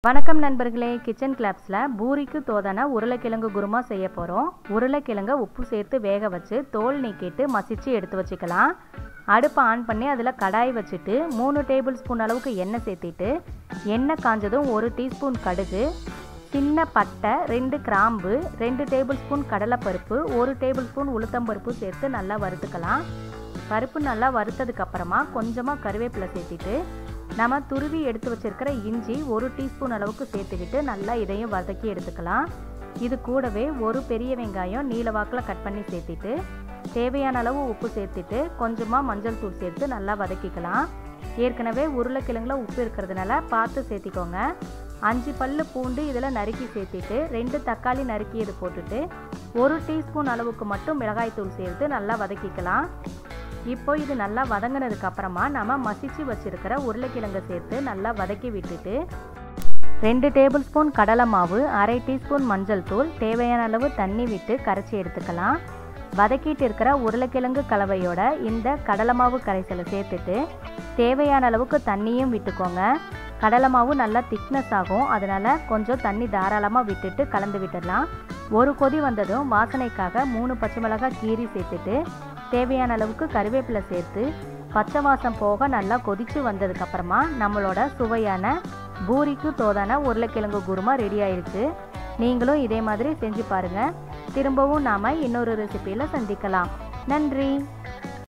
வணக்கம் நண்பர்களே, கிச்சன் கிளாப்ஸில் பூரிக்கு தோதான உருளைக்கிழங்கு குருமா செய்ய போகிறோம். உருளைக்கிழங்கை உப்பு சேர்த்து வேக வச்சு தோல் நீக்கிட்டு மசிச்சு எடுத்து வச்சுக்கலாம். அடுப்பை ஆன் பண்ணி அதில் கடாய் வச்சுட்டு 3 டேபிள் ஸ்பூன் அளவுக்கு எண்ணெய் சேர்த்திட்டு எண்ணெய் காஞ்சதும் 1 டீஸ்பூன் கடுகு, சின்ன பட்டை, 2 கிராம்பு, 2 டேபிள் ஸ்பூன் கடலைப்பருப்பு, 1 டேபிள் ஸ்பூன் உளுத்தம்பருப்பு சேர்த்து நல்லா வறுத்துக்கலாம். பருப்பு நல்லா வறுத்ததுக்கப்புறமா கொஞ்சமாக கருவேப்பிலை சேர்த்திட்டு நம்ம துருவி எடுத்து வச்சிருக்கிற இஞ்சி 1 டீஸ்பூன் அளவுக்கு சேர்த்துக்கிட்டு நல்லா இதையும் வதக்கி எடுத்துக்கலாம். இது கூடவே ஒரு பெரிய வெங்காயம் நீல வாக்கில் கட் பண்ணி சேர்த்திட்டு தேவையான அளவு உப்பு சேர்த்துட்டு கொஞ்சமாக மஞ்சள் தூள் சேர்த்து நல்லா வதக்கிக்கலாம். ஏற்கனவே உருளைக்கிழங்குல உப்பு இருக்கிறதுனால பார்த்து சேர்த்திக்கோங்க. 5 பல்லு பூண்டு இதில் நறுக்கி சேர்த்திட்டு 2 தக்காளி நறுக்கியது போட்டுட்டு 1 டீஸ்பூன் அளவுக்கு மட்டும் மிளகாய் தூள் சேர்த்து நல்லா வதக்கிக்கலாம். இப்போ இது நல்லா வதங்கினதுக்கு அப்புறமா நம்ம மசிச்சு வச்சிருக்கிற உருளைக்கிழங்கை சேர்த்து நல்லா வதக்கி விட்டுட்டு 2 டேபிள் ஸ்பூன் கடலை மாவு, 1/2 டீஸ்பூன் மஞ்சள் தூள், தேவையான அளவு தண்ணி விட்டு கரைச்சி எடுத்துக்கலாம். வதக்கிட்டு இருக்கிற உருளைக்கிழங்கு கலவையோட இந்த கடலை மாவு கரைசலை சேர்த்துட்டு தேவையான அளவுக்கு தண்ணியும் விட்டுக்கோங்க. கடலை மாவு நல்லா திக்னஸ் ஆகும், அதனால் கொஞ்சம் தண்ணி தாராளமாக விட்டுட்டு கலந்து விட்டுடலாம். ஒரு கொதி வந்ததும் வாசனைக்காக 3 பச்சை மிளகாய் கீரி சேர்த்துட்டு தேவையான அளவுக்கு கருவேப்பிலை சேர்த்து பச்சை வாசம் போக நல்லா கொதித்து வந்ததுக்கப்புறமா நம்மளோட சுவையான பூரிக்கு தோதான உருளைக்கிழங்கு குருமா ரெடி ஆயிடுச்சு. நீங்களும் இதே மாதிரி செஞ்சு பாருங்கள். திரும்பவும் நாம் இன்னொரு ரெசிபியில் சந்திக்கலாம். நன்றி.